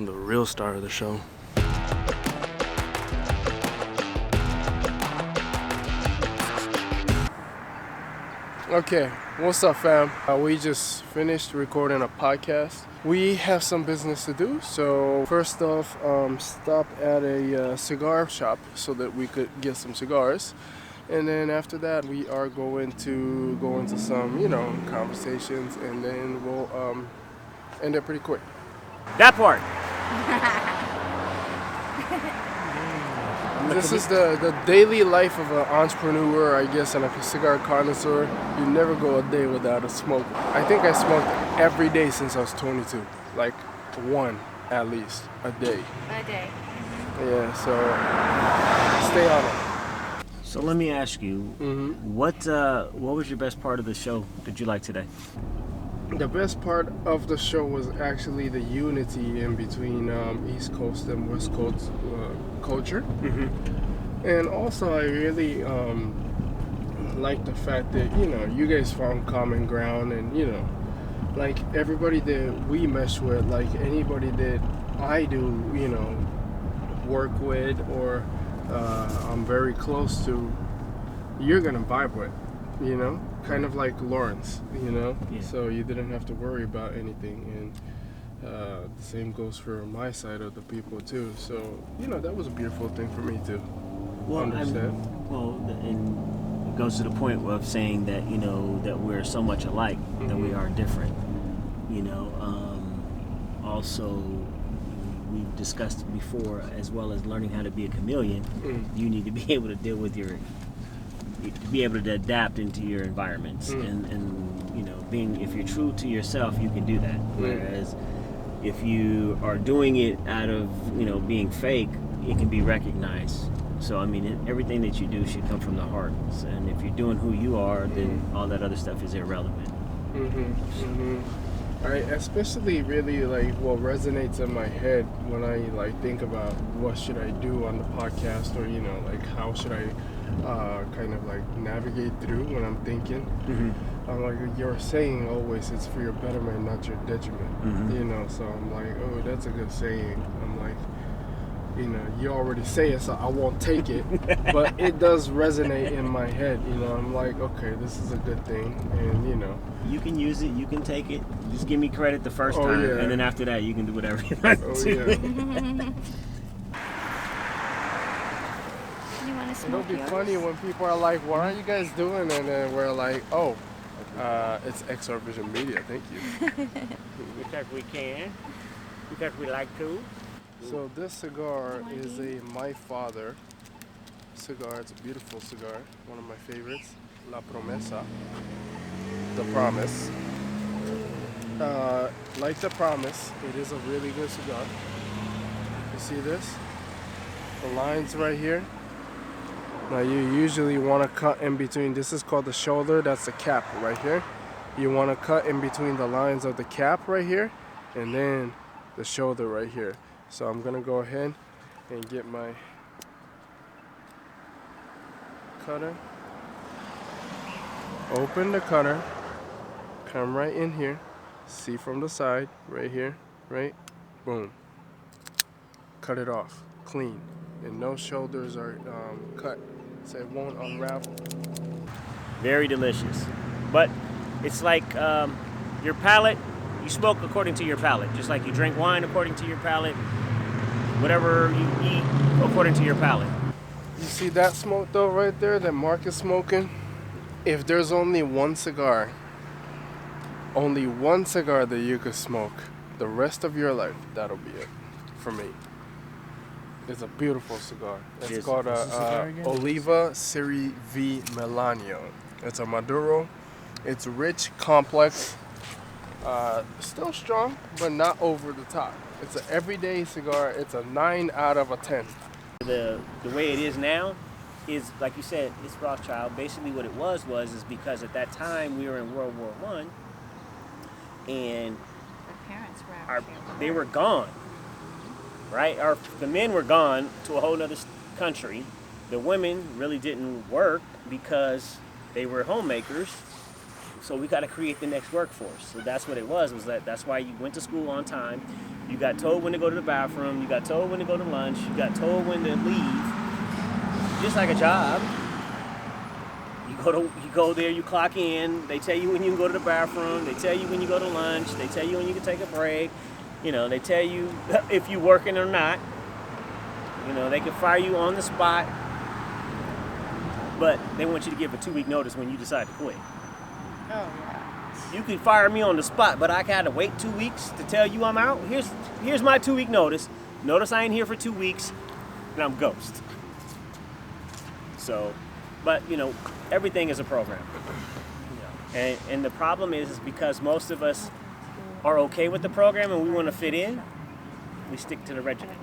the real star of the show. Okay, what's up, fam? We just finished recording a podcast. We have some business to do, so first off, stop at a cigar shop so that we could get some cigars. And then after that, we are going to go into some, conversations, and then we'll end it pretty quick. That part. This is the daily life of an entrepreneur, I guess, and a cigar connoisseur. You never go a day without a smoke. I think I smoked every day since I was 22. Like one, at least, a day. A day. Yeah, so stay on it. So let me ask you, what was your best part of the show that you liked today? The best part of the show was actually the unity in between East Coast and West Coast culture. And also I really like the fact that, you guys found common ground, and, like everybody that we mesh with, like anybody that I do, work with or I'm very close to, you're gonna vibe with, kind of like Lawrence, Yeah. So you didn't have to worry about anything, and the same goes for my side of the people too. So that was a beautiful thing for me to understand. And it goes to the point of saying that that we're so much alike that we are different. Also, we've discussed before, as well as learning how to be a chameleon. You need to be able to deal with to be able to adapt into your environments, and being, if you're true to yourself, you can do that. Whereas if you are doing it out of being fake, it can be recognized. So everything that you do should come from the heart, and if you're doing who you are, then all that other stuff is irrelevant. I especially really like what resonates in my head when I think about what should I do on the podcast, or how should I kind of navigate through when I'm thinking. Like you're saying always, it's for your betterment, not your detriment. So I'm like, oh, that's a good saying. I'm like, you already say it, so I won't take it, but it does resonate in my head. I'm like, okay, this is a good thing, and you can use it, you can take it. Just give me credit the first time, and then after that, you can do whatever you want to. You want to smoke? It'll be funny when people are like, what are you guys doing? And then we're like, oh, it's XRVMG, thank you. Because we can, because we like to. So this cigar is a My Father cigar. It's a beautiful cigar, one of my favorites. La Promesa, The Promise. Like The Promise, it is a really good cigar. You see this? The lines right here. Now you usually want to cut in between. This is called the shoulder. That's the cap right here. You want to cut in between the lines of the cap right here, and then the shoulder right here. So I'm gonna go ahead and get my cutter. Open the cutter. Come right in here. See from the side, right here, right? Boom. Cut it off, clean, and no shoulders are cut, so it won't unravel. Very delicious, but it's like your palate. You smoke according to your palate, just like you drink wine according to your palate. Whatever you eat according to your palate. You see that smoke though right there that Mark is smoking? If there's only one cigar that you could smoke the rest of your life, that'll be it for me. It's a beautiful cigar. It's called Oliva Serie V Melanio. It's a Maduro. It's rich, complex, still strong, but not over the top. It's an everyday cigar. It's a 9 out of a 10. The way it is now is, like you said, it's Rothschild. Basically what it was because at that time we were in World War I, and The parents were they were gone, right? The men were gone to a whole other country. The women really didn't work because they were homemakers. So we got to create the next workforce. So that's what it was that's why you went to school on time. You got told when to go to the bathroom. You got told when to go to lunch. You got told when to leave. Just like a job. You go there, you clock in. They tell you when you can go to the bathroom. They tell you when you go to lunch. They tell you when you can take a break. You know, they tell you if you're working or not. You know, they can fire you on the spot. But they want you to give a 2-week notice when you decide to quit. Oh, yeah. You could fire me on the spot, but I gotta wait 2 weeks to tell you I'm out. Here's my 2-week notice. Notice I ain't here for 2 weeks, and I'm ghost. So, but you know, everything is a program. And the problem is because most of us are okay with the program and we want to fit in, we stick to the regimen.